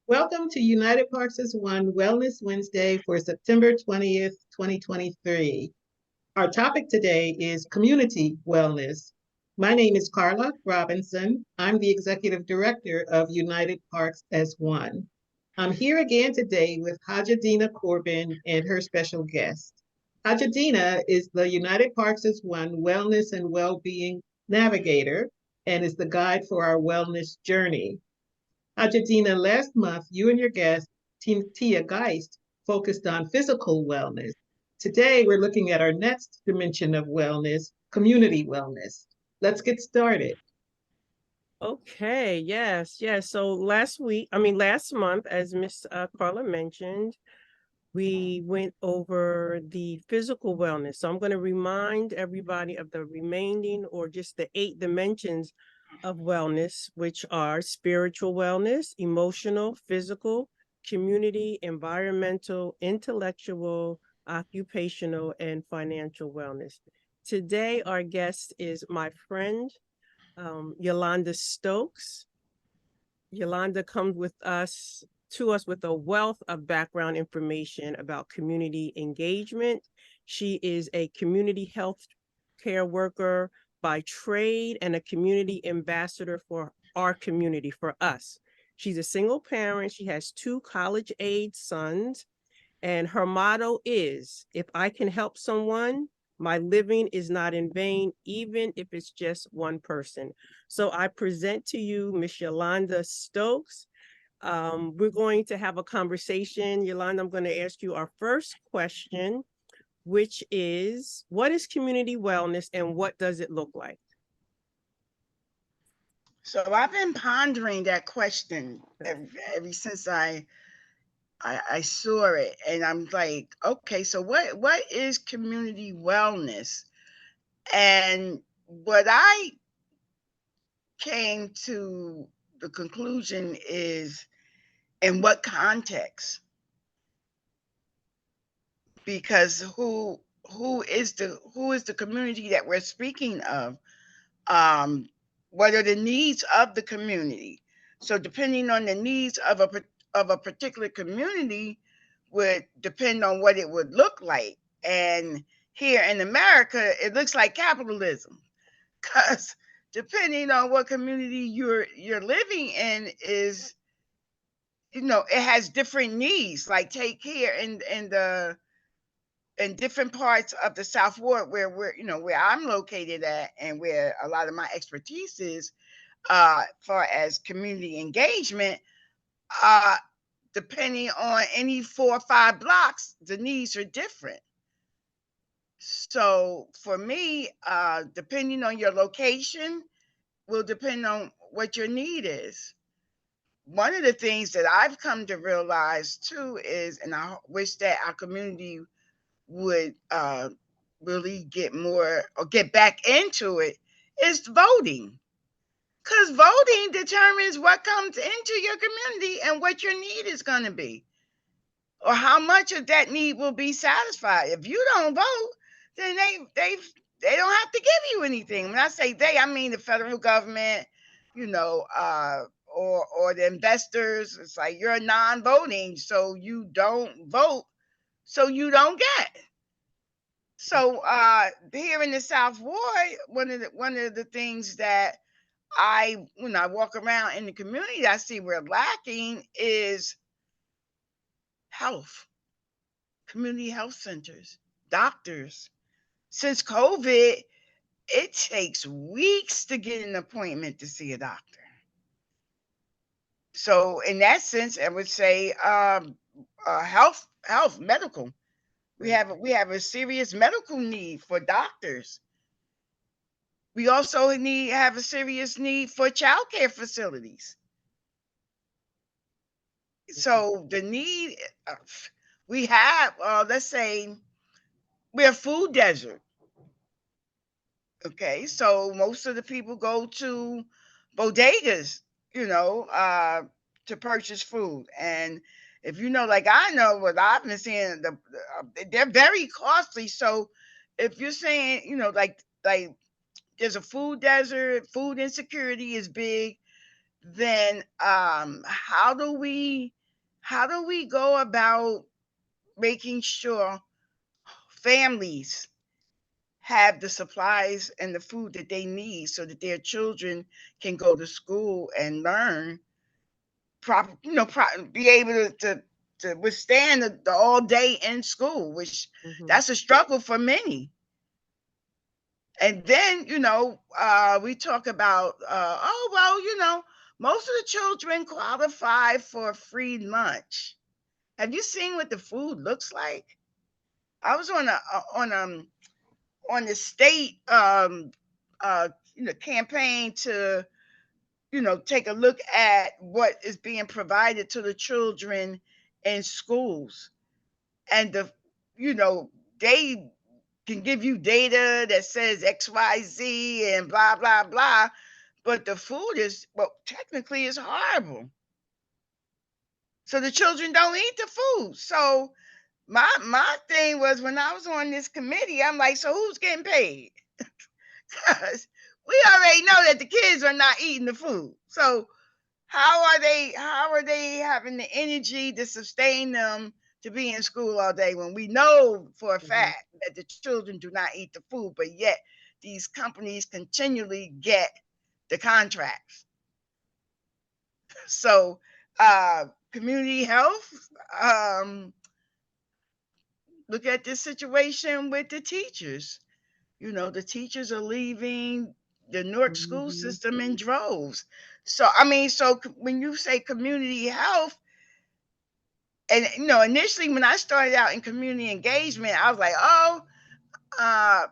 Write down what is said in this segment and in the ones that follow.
Welcome to United Parks as One Wellness Wednesday for September 20th, 2023. Our topic today is community wellness. My name is Carla Robinson. I'm the Executive Director of United Parks as One. I'm here again today with Hajjah Dena Corbin and her special guest. Hajjah Dena is the United Parks as One Wellness and Wellbeing Navigator and is the guide for our wellness journey. Argentina, last month, you and your guest, Tia Geist, focused on physical wellness. Today, we're looking at our next dimension of wellness, community wellness. Let's get started. Okay, yes. So last month, as Miss Carla mentioned, we went over the physical wellness. So I'm going to remind everybody of the remaining or just the 8 dimensions of wellness, which are spiritual wellness, emotional, physical, community, environmental, intellectual, occupational, and financial wellness. Today, our guest is my friend, Yolanda Stokes. Yolanda comes to us with a wealth of background information about community engagement. She is a community health care worker by trade and a community ambassador for our community, for us. She's a single parent. She has 2 college-age sons, and her motto is, if I can help someone, my living is not in vain, even if it's just one person. So I present to you Miss Yolanda Stokes. We're going to have a conversation. Yolanda, I'm going to ask you our first question, which is, what is community wellness and what does it look like? So I've been pondering that question ever since I saw it, and I'm like, okay, so what is community wellness? And what I came to the conclusion is, in what context? Because who is the community that we're speaking of? Um, what are the needs of the community? So depending on the needs of a particular community would depend on what it would look like. And here in America, it looks like capitalism, because depending on what community you're living in is, it has different needs. Like take here in different parts of the South Ward where I'm located at, and where a lot of my expertise is, far as community engagement, uh, depending on any 4 or 5 blocks, the needs are different. So for me, depending on your location will depend on what your need is. One of the things that I've come to realize too is, and I wish that our community would really get more or get back into it, is voting. Because voting determines what comes into your community and what your need is going to be, or how much of that need will be satisfied. If you don't vote, then they don't have to give you anything. When I say they, I mean the federal government, or the investors. It's like you're non-voting, so you don't vote, so you don't get. So here in the South Ward, one of the things that when I walk around in the community, I see we're lacking is health, community health centers, doctors. Since COVID, it takes weeks to get an appointment to see a doctor. So in that sense, I would say health, medical. We have a serious medical need for doctors. We also have a serious need for childcare facilities. So the need we have, let's say, we're a food desert. Okay, so most of the people go to bodegas, to purchase food. And if like I know what I've been seeing, they're very costly. So if you're saying, like there's a food desert, food insecurity is big, then how do we how do we go about making sure families have the supplies and the food that they need so that their children can go to school and learn proper, be able to withstand the all day in school, which that's a struggle for many. And then, we talk about, oh, well, most of the children qualify for free lunch. Have you seen what the food looks like? I was on the state campaign to take a look at what is being provided to the children in schools, and they can give you data that says XYZ and blah blah blah, but the food is, well, technically is horrible. So the children don't eat the food. So my thing was, when I was on this committee, I'm like, so who's getting paid? Because we already know that the kids are not eating the food. So how are they having the energy to sustain them to be in school all day, when we know for a fact that the children do not eat the food, but yet these companies continually get the contracts? So community health, look at this situation with the teachers. The teachers are leaving the Newark school system in droves. So, when you say community health, and initially when I started out in community engagement, I was like, oh, I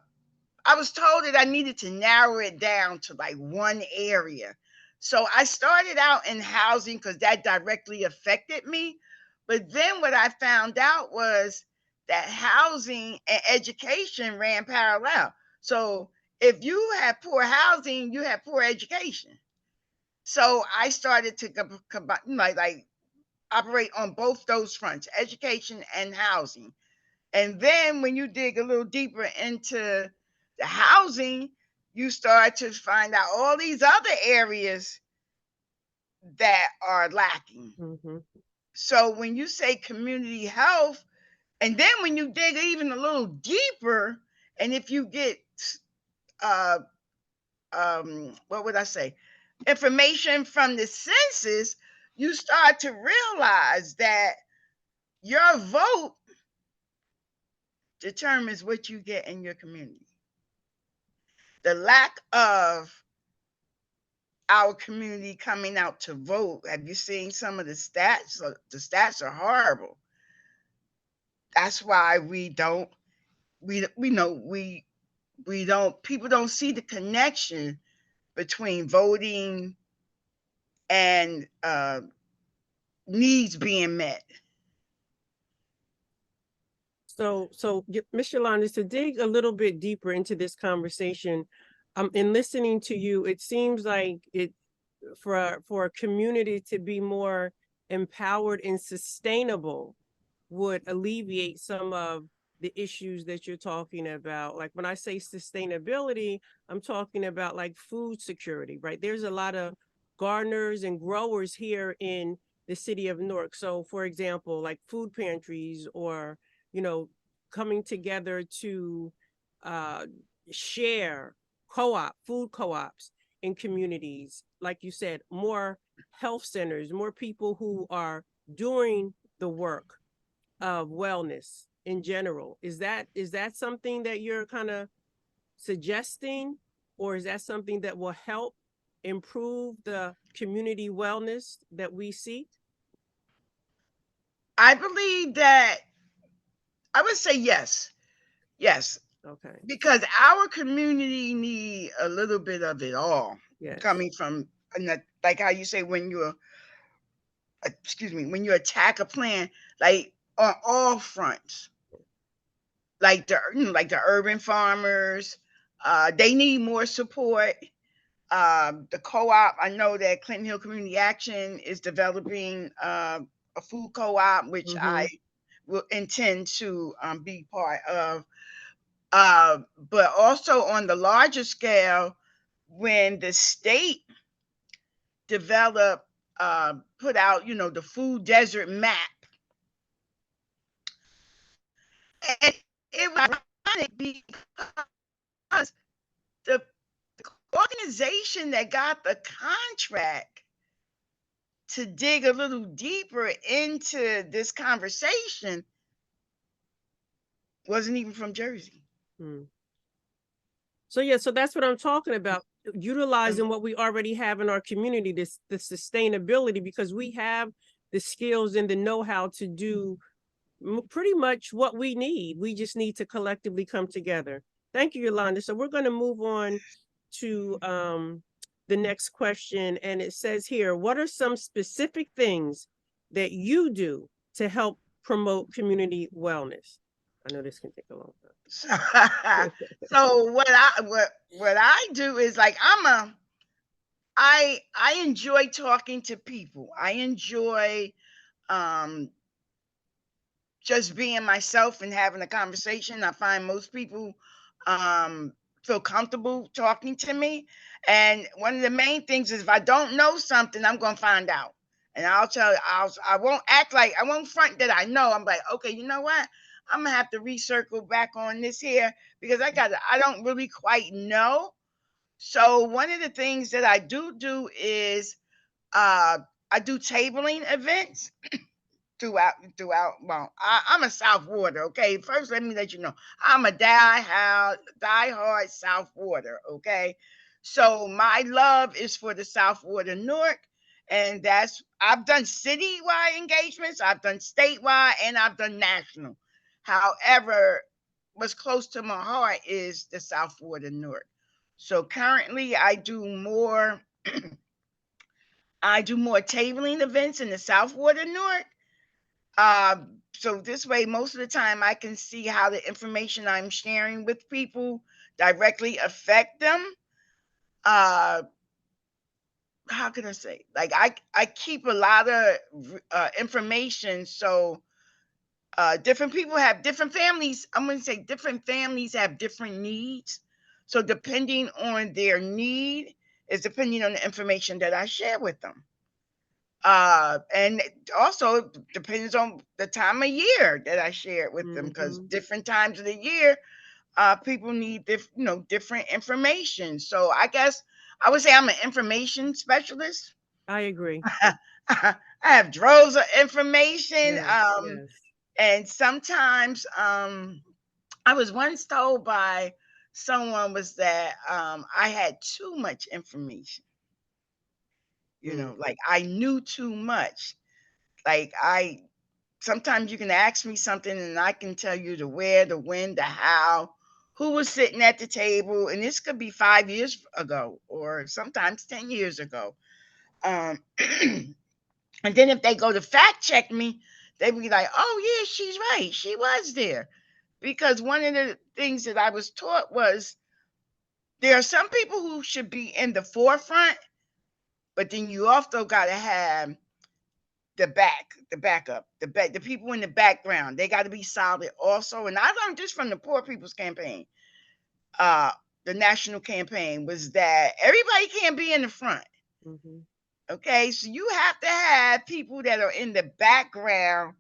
was told that I needed to narrow it down to like one area. So I started out in housing because that directly affected me. But then what I found out was that housing and education ran parallel. So if you have poor housing, you have poor education. So I started to combine, like operate on both those fronts, education and housing. And then when you dig a little deeper into the housing, you start to find out all these other areas that are lacking. So when you say community health, and then when you dig even a little deeper, and if you get what would I say, information from the census, you start to realize that your vote determines what you get in your community. The lack of our community coming out to vote. Have you seen some of the stats? The stats are horrible. That's why people don't see the connection between voting and needs being met. So Ms. Yolanda, to dig a little bit deeper into this conversation, in listening to you, it seems like for a community to be more empowered and sustainable would alleviate some of the issues that you're talking about. Like when I say sustainability, I'm talking about like food security, right? There's a lot of gardeners and growers here in the city of Newark. So for example, like food pantries, or coming together to share food co-ops in communities. Like you said, more health centers, more people who are doing the work of wellness in general. Is that something that you're kind of suggesting, or is that something that will help improve the community wellness that we seek? I believe that I would say yes. Yes. Okay. Because our community need a little bit of it all. Yes. Coming from, like how you say, when you attack a plan, like on all fronts, like the urban farmers, they need more support. The co-op, I know that Clinton Hill Community Action is developing a food co-op, which I will intend to be part of. But also on the larger scale, when the state developed put out, the food desert map. And it was ironic because the organization that got the contract to dig a little deeper into this conversation wasn't even from Jersey. So yeah, so that's what I'm talking about. Utilizing what we already have in our community, the sustainability, because we have the skills and the know-how to do pretty much what we need. We just need to collectively come together. Thank you, Yolanda. So we're going to move on to the next question. And it says here, what are some specific things that you do to help promote community wellness? I know this can take a long time. So what I do is like I enjoy talking to people. I enjoy just being myself and having a conversation. I find most people feel comfortable talking to me. And one of the main things is if I don't know something, I'm going to find out. And I'll tell you, I won't act like, I won't front that I know. I'm like, okay, you know what? I'm going to have to recircle back on this here because I don't really quite know. So one of the things that I do is I do tabling events throughout. Well, I'm a South Water. Okay, first let me let you know I'm a diehard South Water. Okay, so my love is for the South Water Newark, and I've done citywide engagements, I've done statewide, and I've done national. However, what's close to my heart is the South Water Newark. So currently, I do more. I do more tabling events in the South Water Newark. So this way, most of the time, I can see how the information I'm sharing with people directly affect them. How can I say? Like I keep a lot of information, so different people have different families. I'm going to say different families have different needs. So depending on their need is depending on the information that I share with them. And also depends on the time of year that I share it with them, because different times of the year, people need different information. So I guess I would say I'm an information specialist. I agree. I have droves of information. Yes. And sometimes I was once told by someone was that I had too much information. Like I knew too much. Like sometimes you can ask me something and I can tell you the where, the when, the how, who was sitting at the table. And this could be 5 years ago or sometimes 10 years ago. And then if they go to fact check me, they be like, oh yeah, she's right. She was there. Because one of the things that I was taught was there are some people who should be in the forefront, but then you also got to have the backup, the people in the background. They got to be solid also. And I learned this from the Poor People's Campaign. The national campaign was that everybody can't be in the front. Okay, so you have to have people that are in the background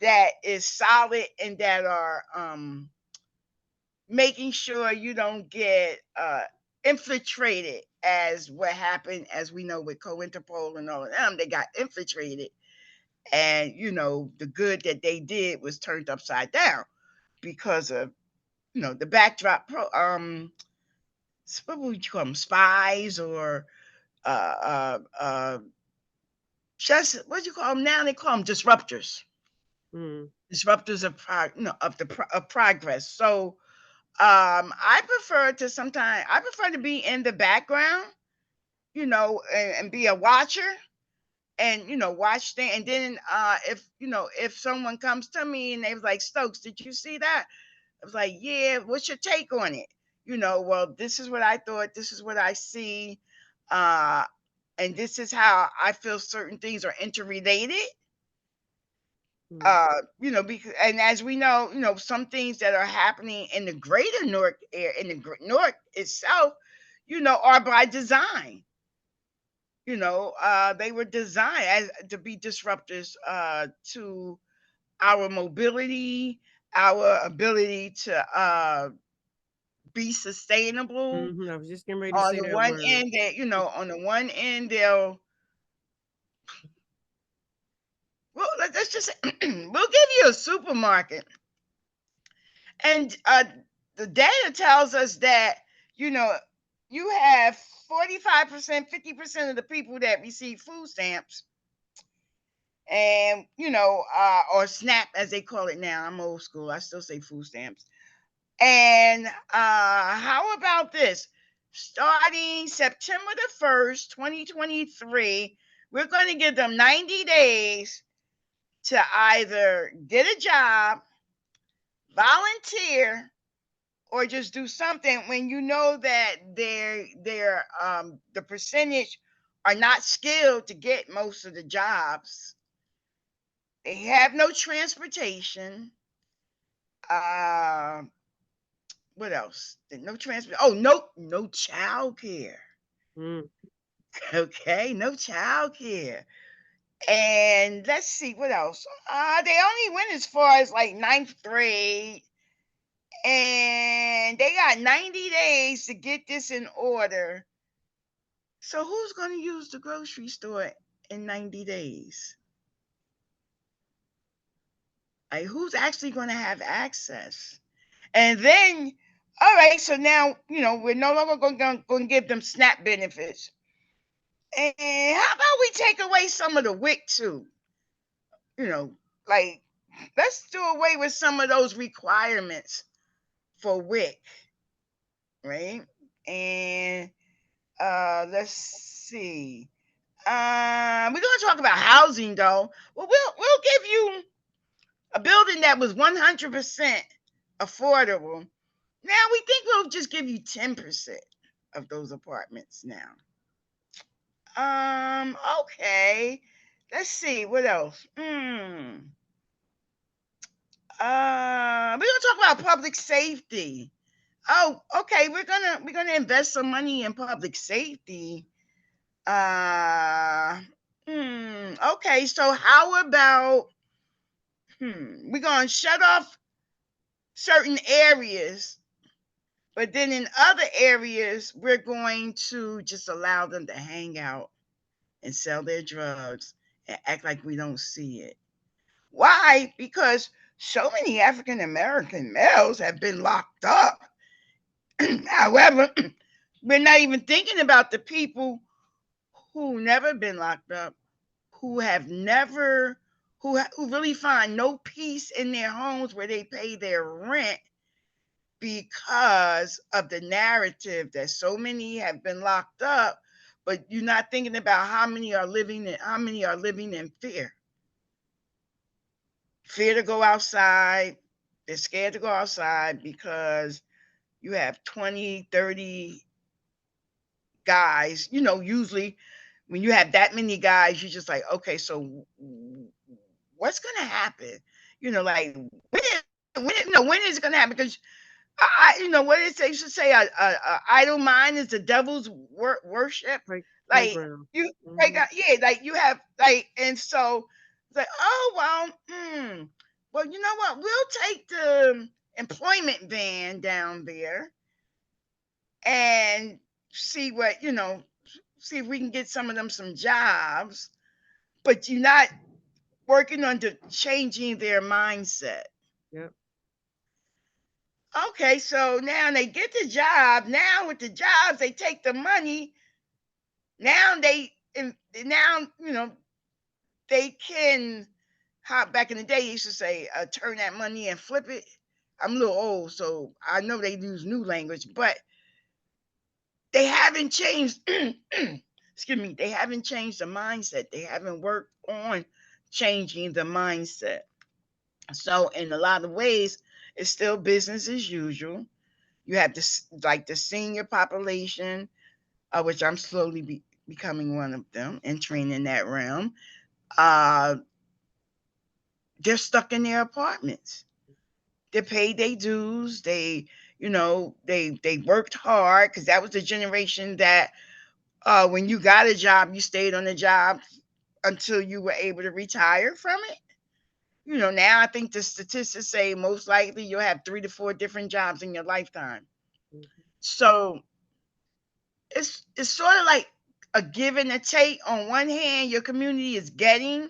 that is solid and that are making sure you don't get infiltrated, as what happened, as we know, with Co-Interpol and all of them. They got infiltrated. And, the good that they did was turned upside down because of, the backdrop, what would you call them, spies or just, what do you call them now? They call them disruptors. Disruptors of progress. So I prefer to be in the background, and be a watcher. And watch things. And then if someone comes to me and they was like, Stokes, did you see that? I was like, yeah, what's your take on it? Well, this is what I thought, this is what I see, and this is how I feel certain things are interrelated. Because, and as we know, some things that are happening in the greater Newark area, in the Newark itself, are by design. they were designed to be disruptors to our mobility, our ability to be sustainable. I was just getting ready to On say the that one word. end, on the one end, they'll well, let's just say, we'll give you a supermarket, and the data tells us that you know you have 45%, 50% of the people that receive food stamps, and or SNAP as they call it now. I'm old school. I still say food stamps. And how about this? Starting September the 1st, 2023, we're going to give them 90 days to either get a job, volunteer, or just do something when you know that the percentage are not skilled to get most of the jobs. They have no transportation. Uh, what else? No transport. Oh, no child care. Mm. Okay, no child care. And let's see what else. They only went as far as like ninth grade, and they got 90 days to get this in order. So who's going to use the grocery store in 90 days? Like, who's actually going to have access? And then, all right, so now, we're no longer going to give them SNAP benefits. And how about we take away some of the WIC too? Like, let's do away with some of those requirements for WIC, right? And let's see. We're going to talk about housing though. Well, we'll give you a building that was 100% affordable. Now we think we'll just give you 10% of those apartments now. Okay. Let's see what else. We're gonna talk about public safety. Oh, okay. We're gonna invest some money in public safety. Okay. So how about we're gonna shut off certain areas, but then in other areas we're going to just allow them to hang out and sell their drugs and act like we don't see it. Why? Because so many African American males have been locked up. However, we're not even thinking about the people who never been locked up, who have never, who really find no peace in their homes where they pay their rent because of the narrative that so many have been locked up, but you're not thinking about how many are living in fear. Fear to go outside. They're scared to go outside because you have 20, 30 guys. Usually when you have that many guys, you're just like, okay, so what's going to happen? Like when is it going to happen? Because what did it used to say? A idle mind is the devil's worship. Like you, like you have and so it's like, oh well, well, you know what? We'll take the employment ban down there and see what see if we can get some of them some jobs, but you're not working on changing their mindset. Yep. Okay, so now they get the job. Now with the jobs, they take the money. Now they can. How back in the day, they used to say, turn that money and flip it. I'm a little old, so I know they use new language, but they haven't changed. Excuse me. They haven't changed the mindset. They haven't worked on changing the mindset. So in a lot of ways, it's still business as usual. You have this like the senior population, which I'm slowly becoming one of them, entering in that realm. They're stuck in their apartments. They paid their dues. They worked hard because that was the generation that When you got a job, you stayed on the job until you were able to retire from it. Now I think the statistics say most likely you'll have 3 to 4 different jobs in your lifetime. Mhm. So it's sort of like a give and a take. On one hand, your community is getting,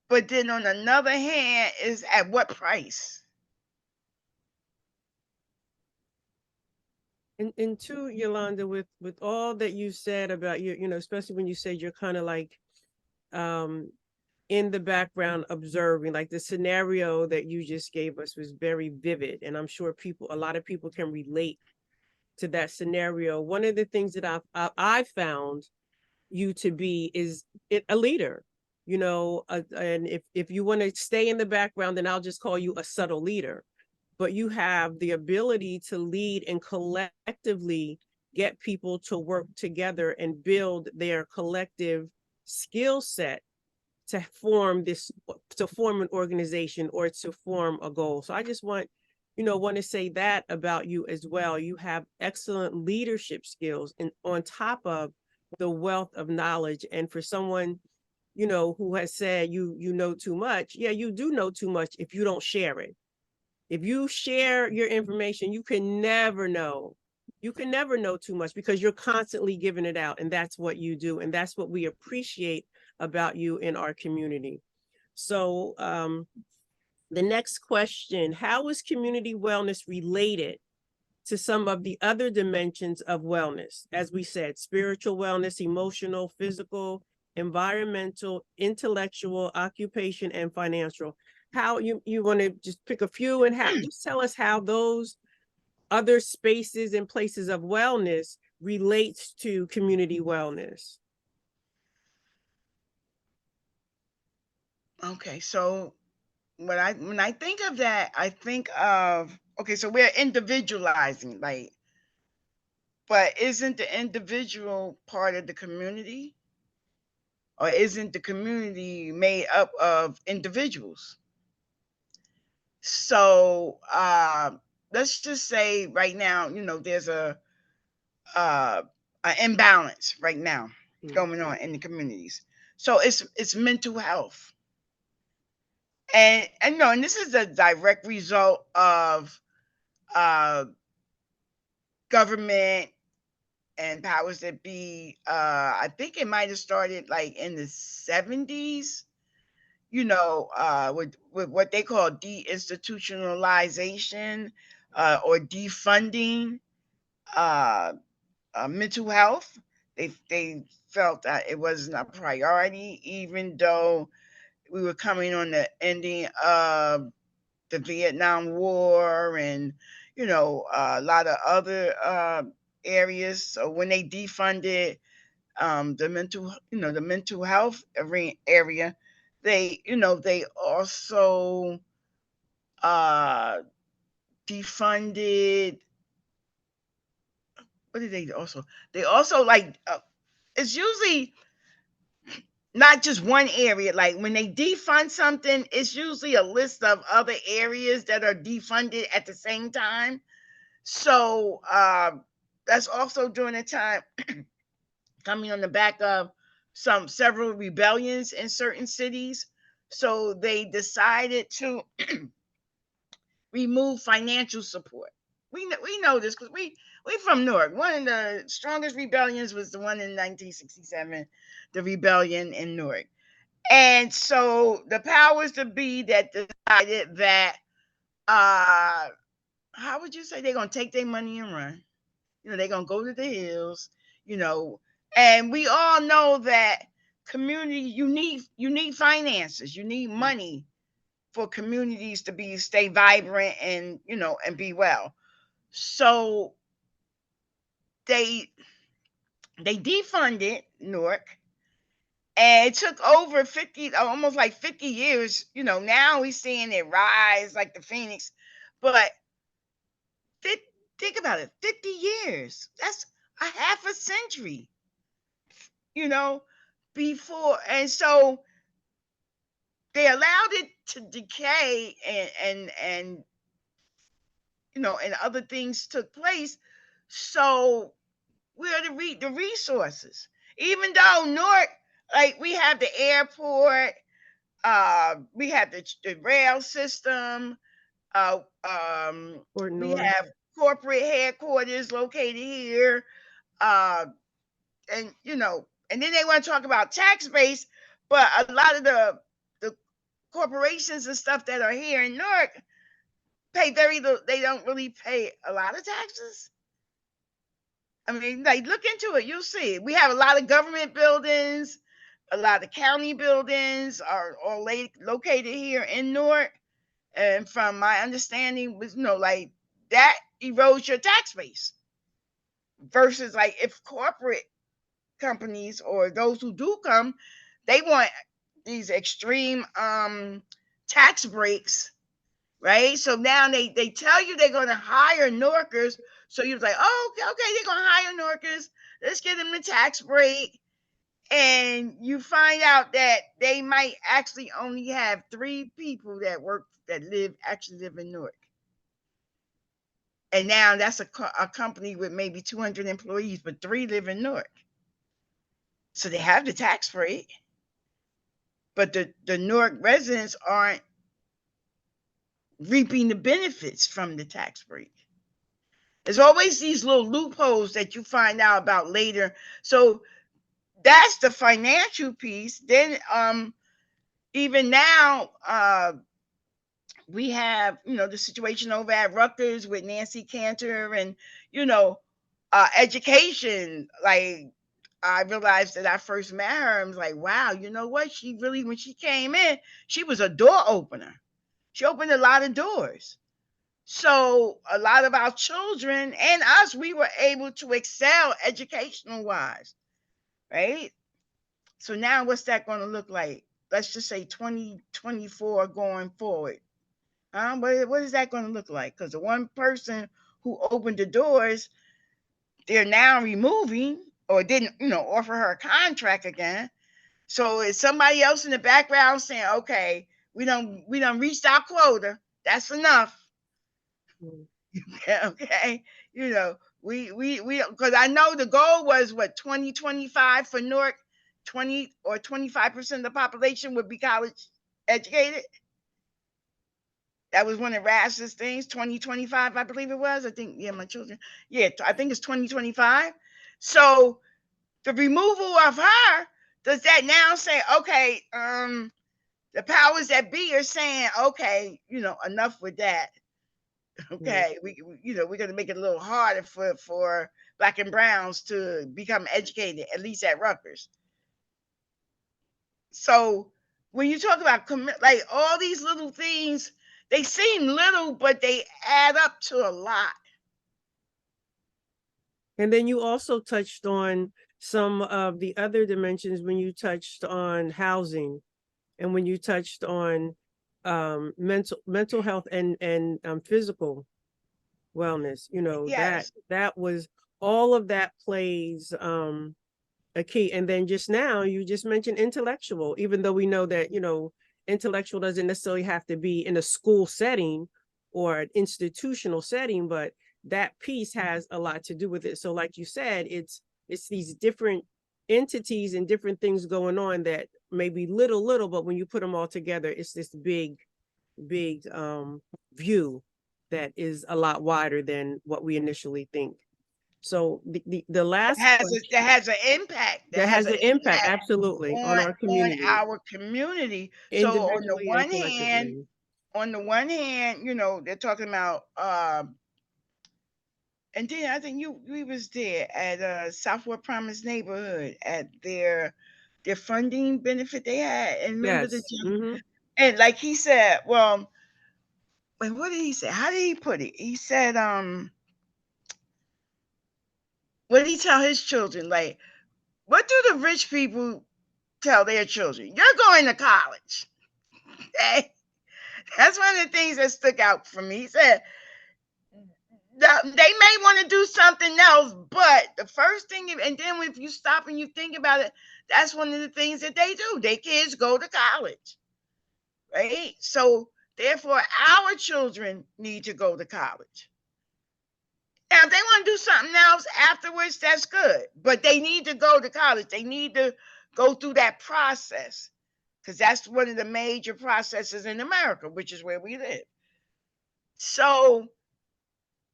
but then on another hand, is at what price? And two, Yolanda, with all that you said about especially when you said you're kind of like um in the background observing, like the scenario that you just gave us was very vivid, and I'm sure a lot of people can relate to that scenario. One of the things that I found you to be is a leader, and if you want to stay in the background, then I'll just call you a subtle leader. But you have the ability to lead and collectively get people to work together and build their collective skill set to form an organization or to form a goal. So I just want to say that about you as well. You have excellent leadership skills, and on top of the wealth of knowledge. And for someone who has said you know too much, yeah, you do know too much if you don't share it. If you share your information, you can never know. You can never know too much because you're constantly giving it out. And that's what you do. And that's what we appreciate about you in our community. So the next question, how is community wellness related to some of the other dimensions of wellness? As we said, spiritual wellness, emotional, physical, environmental, intellectual, occupation, and financial. How you want to just pick a few and just tell us how those other spaces and places of wellness relates to community wellness. Okay, so when I think of that, I think of, okay, so we're individualizing, like, but isn't the individual part of the community, or isn't the community made up of individuals? So let's just say right now, there's uh, an imbalance right now going on in the communities. So it's mental health, and no, and this is a direct result of uh, government and powers that be. I think it might have started like in the 70s. With what they call deinstitutionalization, or defunding uh, mental health. They felt that it wasn't a priority, even though we were coming on the ending of the Vietnam War, and a lot of other areas. So when they defunded the mental health area, they also uh, defunded. What did they also? They also, like, it's usually not just one area. Like when they defund something, it's usually a list of other areas that are defunded at the same time. So that's also during the time coming on the back of several rebellions in certain cities. So they decided to remove financial support. We know this because we from Newark. One of the strongest rebellions was the one in 1967, the rebellion in Newark. And so the powers to be that decided that, how would you say, they're gonna take their money and run? They're gonna go to the hills, you know, and we all know that community, you need finances, you need money for communities to stay vibrant and be well. So they defunded Newark, and it took over 50, almost like 50 years. Now we're seeing it rise like the phoenix, but think about it, 50 years, that's a half a century, you know before. And so they allowed it to decay, and other things took place. So where to read the resources. Even though Newark, like we have the airport, we have the rail system, Or we North. have corporate headquarters located here, uh, and and then they want to talk about tax base, but a lot of the corporations and stuff that are here in Newark pay very little. They don't really pay a lot of taxes. I mean, like, look into it. You'll see. We have a lot of government buildings, a lot of county buildings are all located here in Newark. And from my understanding, was like that erodes your tax base. Versus like if corporate companies or those who do come, they want these extreme tax breaks, right? So now they tell you they're going to hire Norkers. So you're like, oh, okay, they're going to hire Norkers. Let's get them the tax break. And you find out that they might actually only have 3 people that actually live in Newark. And now that's a company with maybe 200 employees, but 3 live in Newark. So they have the tax break, but the Newark residents aren't reaping the benefits from the tax break. There's always these little loopholes that you find out about later. So that's the financial piece. Then even now we have the situation over at Rutgers with Nancy Cantor and education. Like, I realized that I first met her, I was like, wow, you know what? She really, when she came in, she was a door opener. She opened a lot of doors. So a lot of our children and us, we were able to excel educational wise, right? So now what's that going to look like? Let's just say 2024 going forward. What is that going to look like? Because the one person who opened the doors, they're now removing or didn't, offer her a contract again. So it's somebody else in the background saying, okay, we don't reached our quota. That's enough. Okay. We because I know the goal was what 2025 for Newark, 20 or 25% of the population would be college educated. That was one of Rash's things, 2025, I believe it was. I think, my children. Yeah, I think it's 2025. So the removal of her, does that now say, okay, the powers that be are saying, okay, enough with that. Okay, we're going to make it a little harder for Black and browns to become educated, at least at Rutgers. So when you talk about like all these little things, they seem little, but they add up to a lot. And then you also touched on some of the other dimensions when you touched on housing and when you touched on mental health and physical wellness. Yes. that was all of that plays a key. And then just now you just mentioned intellectual, even though we know that intellectual doesn't necessarily have to be in a school setting or an institutional setting, but that piece has a lot to do with it. So like you said, it's these different entities and different things going on that may be little, but when you put them all together, it's this big view that is a lot wider than what we initially think. So the last that has an impact. That has an impact, absolutely, on our community. On our community. So on the one hand, they're talking about and then I think we was there at Southwood Promise neighborhood at their funding benefit they had. And remember and like he said, well, wait, what did he say? How did he put it? He said, what did he tell his children? Like, what do the rich people tell their children? You're going to college. Okay? That's one of the things that stuck out for me. He said, they may want to do something else, but the first thing, and then if you stop and you think about it, that's one of the things that they do. Their kids go to college, right? So therefore, our children need to go to college. Now, if they want to do something else afterwards, that's good. But they need to go to college. They need to go through that process, because that's one of the major processes in America, which is where we live. So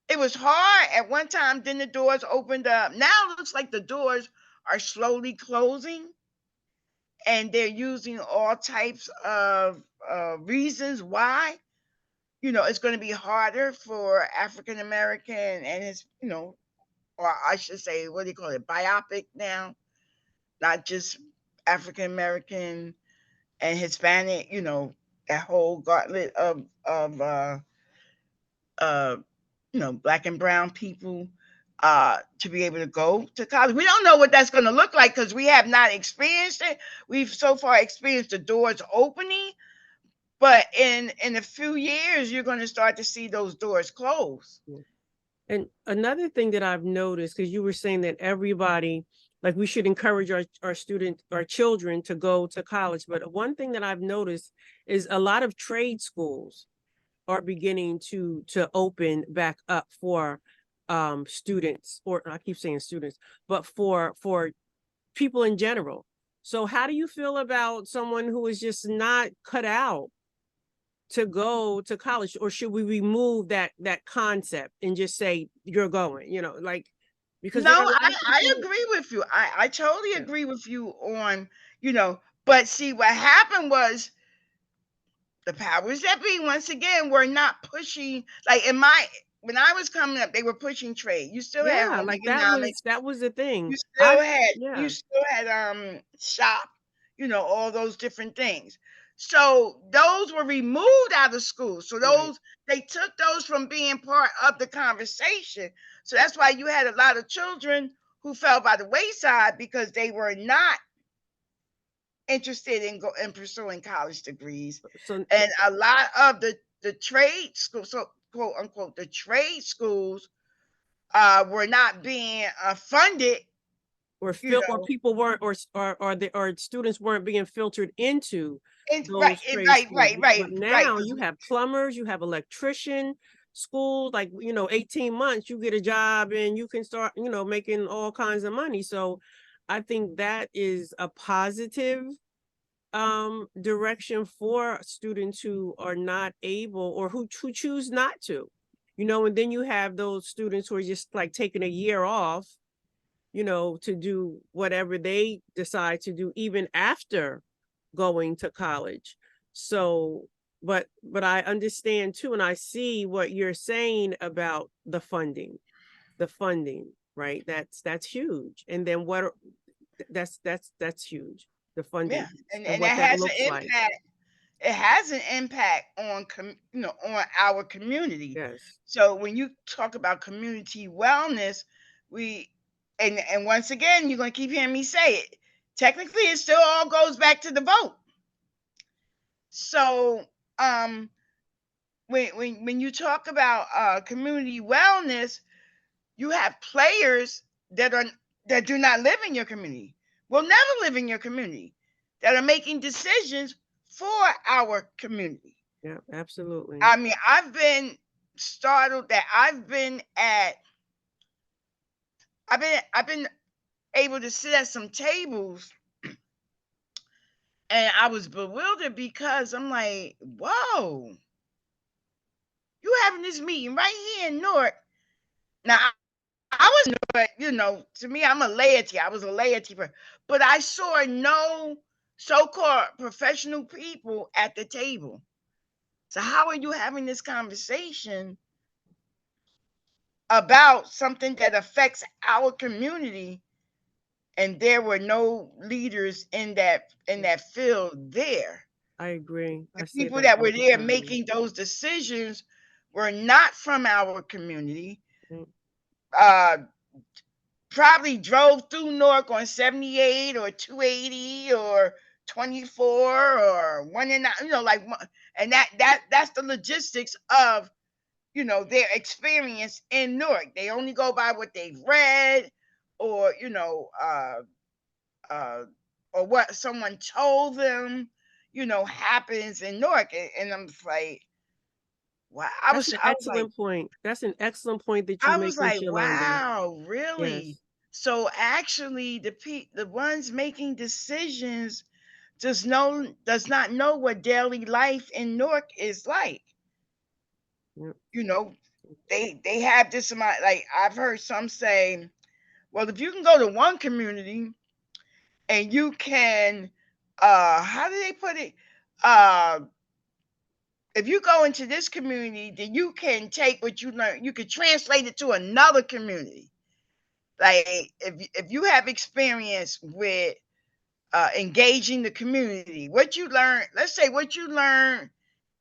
it was hard at one time. Then the doors opened up. Now it looks like the doors are slowly closing, and they're using all types of reasons why. It's going to be harder for African American and his, or I should say, what do you call it, biopic now, not just African American and Hispanic, that whole gauntlet of uh, Black and brown people, to be able to go to college. We don't know what that's going to look like because we have not experienced it. We've so far experienced the doors opening, but in a few years, you're going to start to see those doors close. And another thing that I've noticed, because you were saying that everybody, like we should encourage our children to go to college. But one thing that I've noticed is a lot of trade schools are beginning to open back up for students, or I keep saying students, but for people in general. So how do you feel about someone who is just not cut out to go to college, or should we remove that concept and just say you're going, because No, there are a lot of I people. agree with you. I totally agree with you on, but see, what happened was the powers that be, once again, were not pushing, like when I was coming up, they were pushing trade. You still had Yeah, home like economics. that was the thing. You still had Yeah, shop, all those different things. So those were removed out of school. So right. they took those from being part of the conversation. So that's why you had a lot of children who fell by the wayside because they were not interested in pursuing college degrees. So And a lot of the trade schools, so quote unquote, the trade schools were not being funded. or people weren't, or students weren't being filtered into And those trade right, schools. right, right, But right. now you have plumbers, you have electrician schools, like 18 months you get a job and you can start making all kinds of money. So I think that is a positive direction for students who are not able, or who choose not to, and then you have those students who are just like taking a year off, to do whatever they decide to do even after going to college. So, but I understand too, and I see what you're saying about the funding, right? That's huge. And then that's huge, the funding, Yeah, and and what that that has an looks like. impact. It has an impact on on our community. Yes, So when you talk about community wellness, we and once again, you're going to keep hearing me say it. Technically, it still all goes back to the vote. So when you talk about community wellness, you have players that do not live in your community, will never live in your community, that are making decisions for our community. yeah, absolutely. I mean, I've been startled that I've been able to sit at some tables, and I was bewildered because I'm like, whoa, you having this meeting right here in Newark. Now I was, but to me, I'm a laity. I was a laity, but I saw no so-called professional people at the table. So how are you having this conversation about something that affects our community, and there were no leaders in that field there? I agree. I The say people that that all were the there time. making those decisions were not from our community. Mm. Uh, Probably drove through Newark on 78 or 280 or 24 or 1 and 9, and that's the logistics of their experience in Newark. They only go by what they've read, or uh, or what someone told them happens in Newark. And I'm like, wow. That's an excellent point. That's an excellent point that you I make, was Miss like, Yolanda. wow, really? Yes. So actually, the ones making decisions does not know what daily life in Newark is like. Yep. You know, they have this amount. Like I've heard some say, well, if you can go to one community and you can, how do they put it? Uh, if you go into this community, then you can take what you learn, you can translate it to another community. Like if you have experience with engaging the community, what you learn, let's say what you learn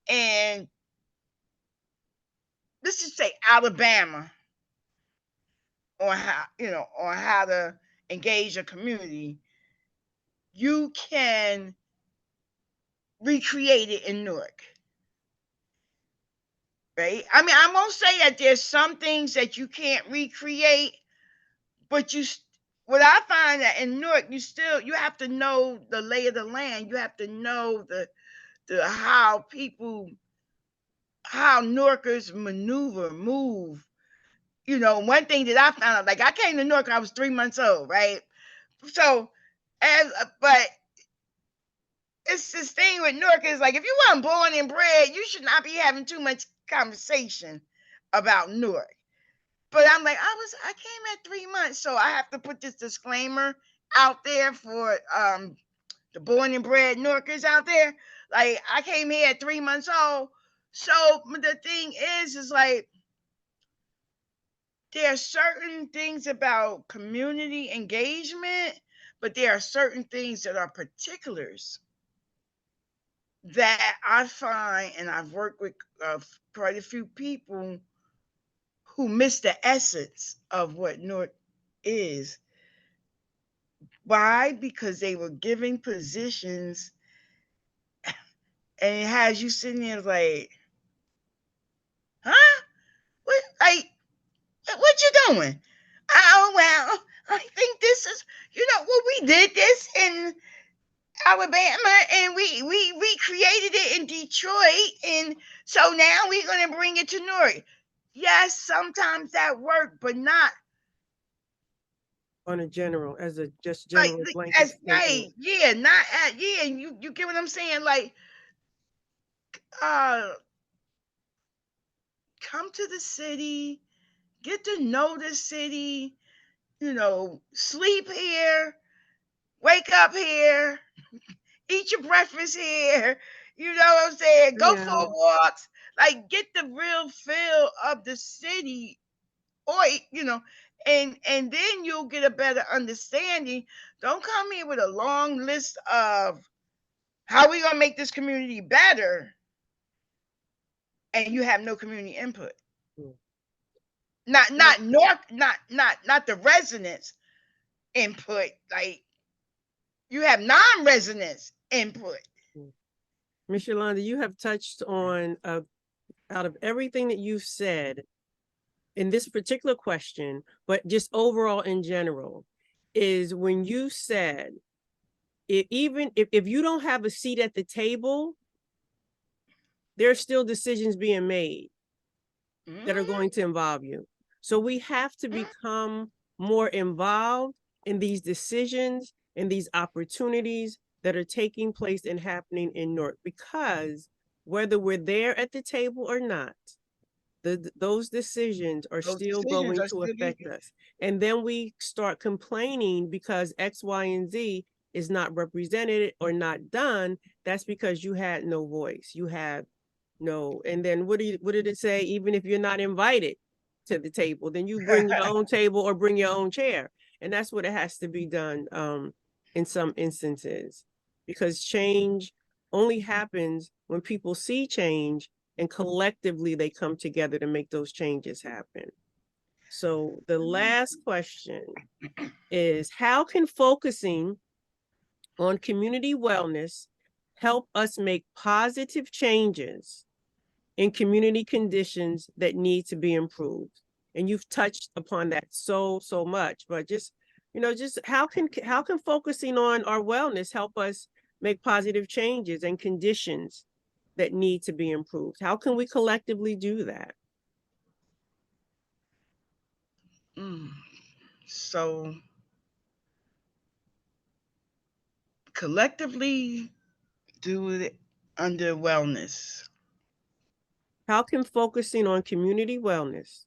in, let's just say Alabama, on how to engage a community, you can recreate it in Newark. Right? I mean, I won't say that there's some things that you can't recreate, but what I find that in Newark, you have to know the lay of the land. You have to know the how Newarkers maneuver, move. One thing that I found out, like I came to Newark, I was 3 months old, right? So, but it's this thing with Newark is like, if you weren't born and bred, you should not be having too much conversation about Newark. But I'm like, I came at 3 months, so I have to put this disclaimer out there for the born and bred Newarkers out there. Like, I came here at 3 months old. So the thing is like, there are certain things about community engagement, but there are certain things that are particulars that I find, and I've worked with quite a few people who miss the essence of what Newark is. Why? Because they were giving positions, and it has you sitting there like, huh? What? Like, what you doing? Oh well, I think this is, well, we did this in Alabama, and we created it in Detroit, and so now we're gonna bring it to Newark. Yes, sometimes that worked, but not On a general, as a just like general blanket as statement. right. Yeah, not at yeah. You get what I'm saying? Like, uh, come to the city, get to know the city. Sleep here, wake up here, eat your breakfast here. You know what I'm saying? Go for Yeah. walks. Like, get the real feel of the city, or and then you'll get a better understanding. Don't come here with a long list of how we gonna make this community better, and you have no community input. Mm. Not North, not the residents input. Like, you have non-residents input. Miss Yolanda, you have touched on, out of everything that you've said in this particular question, but just overall in general, is when you said, even if you don't have a seat at the table, there's still decisions being made that are going to involve you. So we have to become more involved in these decisions and these opportunities that are taking place and happening in Newark, because whether we're there at the table or not, those decisions are Those still decisions going are to still affect being. us. And then we start complaining because X, Y, and Z is not represented or not done. That's because you had no voice. You have no. And then what did it say? Even if you're not invited to the table, then you bring your own table or bring your own chair. And that's what it has to be done in some instances, because change only happens when people see change and collectively they come together to make those changes happen. So the last question is, how can focusing on community wellness help us make positive changes in community conditions that need to be improved? And you've touched upon that so much, but just how can focusing on our wellness help us make positive changes and conditions that need to be improved? How can we collectively do that? So collectively do it under wellness. How can focusing on community wellness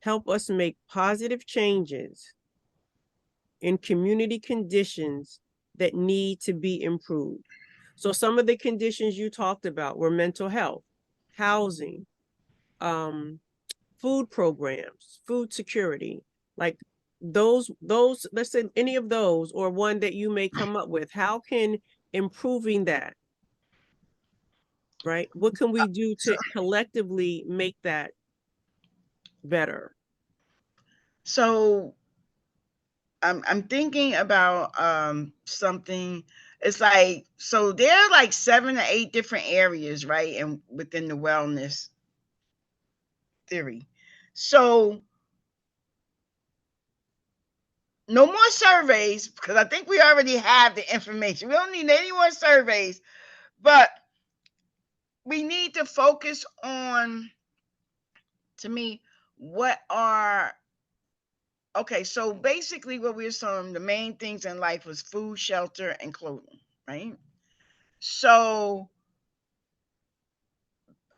help us make positive changes in community conditions that need to be improved? So some of the conditions you talked about were mental health, housing, food programs, food security, like those, let's say any of those, or one that you may come up with. How can improving that, right? What can we do to collectively make that better? So I'm thinking about something. It's like, so there are like 7 or 8 different areas, right? And within the wellness theory. So no more surveys, because I think we already have the information. We don't need any more surveys, but we need to focus on, to me, what are, okay, so basically what we were saying, the main things in life was food, shelter, and clothing, right? So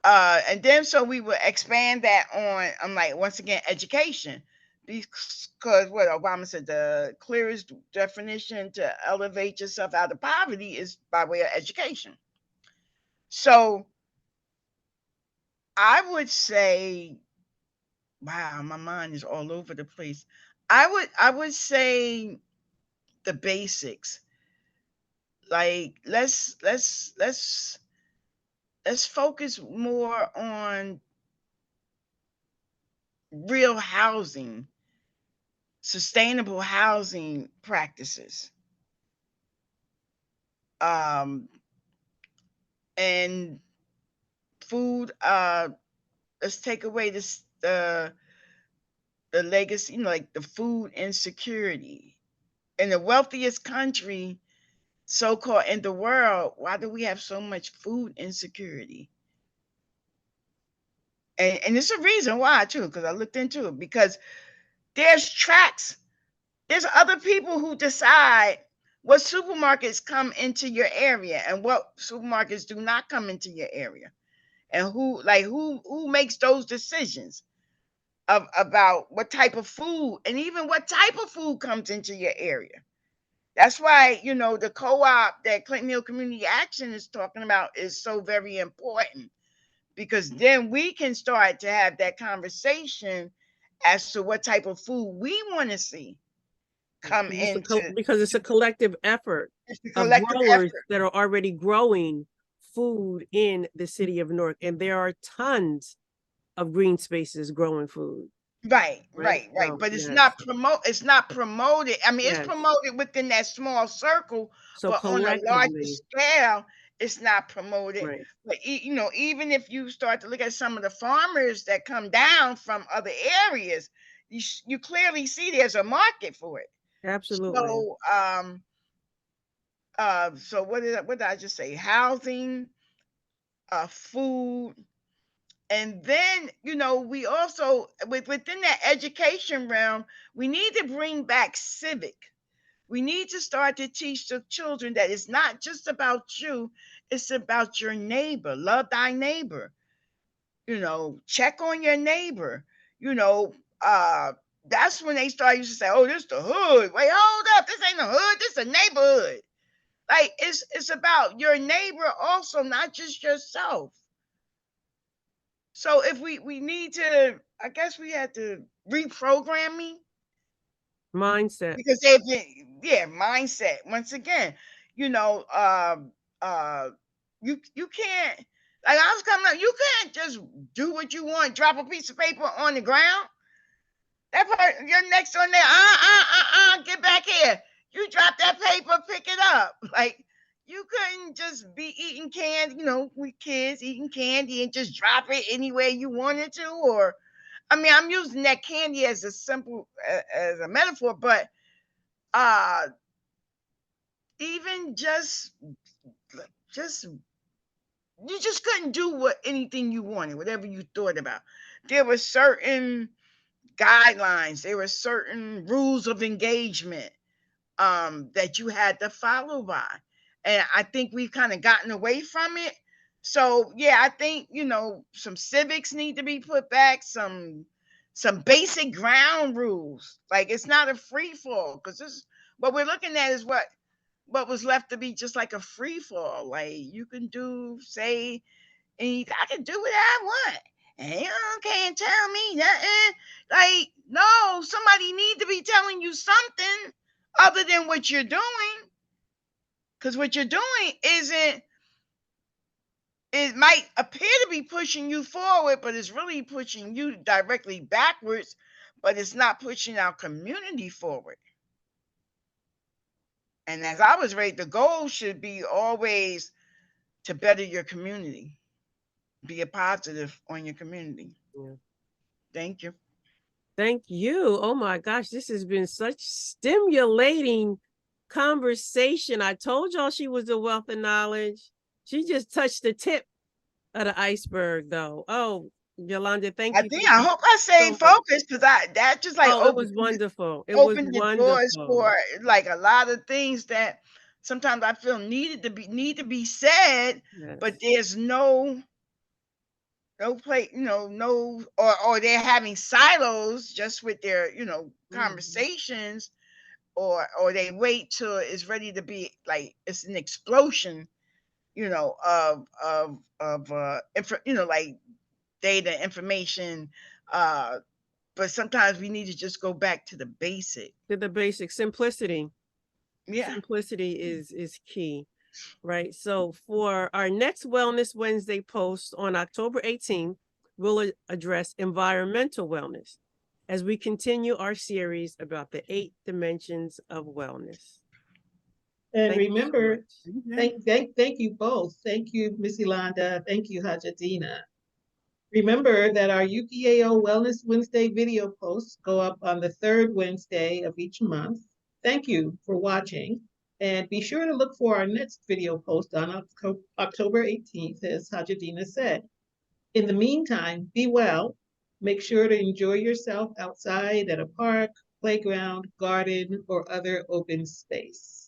and then so we would expand that on, I'm like, once again, education. Because what Obama said, the clearest definition to elevate yourself out of poverty is by way of education. So I would say, wow, my mind is all over the place. I would say the basics. Like let's focus more on real housing, sustainable housing practices. And food, let's take away this the legacy, like the food insecurity. In the wealthiest country, so-called, in the world, why do we have so much food insecurity? And it's a reason why too, because I looked into it. Because there's tracks, there's other people who decide what supermarkets come into your area and what supermarkets do not come into your area, and who makes those decisions about what type of food, and even what type of food comes into your area. That's why, the co-op that Clinton Hill Community Action is talking about is so very important, because then we can start to have that conversation as to what type of food we want to see come into. Because it's a collective effort It's a of collective growers effort. that are already growing food in the city of Newark, and there are tons of green spaces growing food. Right. So, But it's yes, not promoted. I mean, it's yes. promoted within that small circle, So but on a larger collectively, scale, it's not promoted. right, But even if you start to look at some of the farmers that come down from other areas, you clearly see there's a market for it. absolutely. So what did I just say? Housing, food. And then, we also, within that education realm, we need to bring back civic. We need to start to teach the children that it's not just about you, it's about your neighbor. Love thy neighbor. Check on your neighbor. You know, uh, that's when they start used to say, "Oh, this the hood." Wait, hold up, this ain't the hood. This a neighborhood. Like it's about your neighbor also, not just yourself. So if we need to, I guess we had to reprogram me, Mindset. because they've been, yeah, mindset. Once again, you know, uh, you can't, like I was coming up, you can't just do what you want, drop a piece of paper on the ground. That part, you're next on there. Get back here. You drop that paper, pick it up. Like you couldn't just be eating candy, we kids eating candy and just drop it anywhere you wanted to. Or, I mean, I'm using that candy as a simple as a metaphor, but uh, even just you just couldn't do anything you wanted, whatever you thought about. There were certain guidelines, there were certain rules of engagement that you had to follow by. And I think we've kind of gotten away from it. So yeah, I think, some civics need to be put back, some basic ground rules. Like, it's not a free fall, because this what we're looking at is what was left to be just like a free fall. Like, you can do, say, I can do what I want. And you can't tell me nothing. Like, no, somebody need to be telling you something other than what you're doing. Because what you're doing it might appear to be pushing you forward, but it's really pushing you directly backwards, but it's not pushing our community forward. And as I was raised, the goal should be always to better your community, be a positive on your community. Yeah. Thank you. Thank you. Oh my gosh, this has been such stimulating conversation. I told y'all she was a wealth of knowledge. She just touched the tip of the iceberg, though. Oh, Yolanda, thank you. I hope I stayed focused, because that just like it was wonderful. It was opened the doors for like a lot of things that sometimes I feel need to be said, Yes. but there's no play, no, or they're having silos just with their, conversations, or they wait till it's ready to be like it's an explosion, like data information, but sometimes we need to just go back to the basic. To the basic simplicity. Yeah. Simplicity is key, right? So for our next Wellness Wednesday post on October 18th, we'll address environmental wellness as we continue our series about the 8 dimensions of wellness. And remember, so thank you both. Thank you, Miss Yolanda. Thank you, Hajjah Dena. Remember that our UPAO Wellness Wednesday video posts go up on the third Wednesday of each month. Thank you for watching. And be sure to look for our next video post on October 18th, as Hajjah Dena said. In the meantime, be well. Make sure to enjoy yourself outside at a park, playground, garden, or other open space.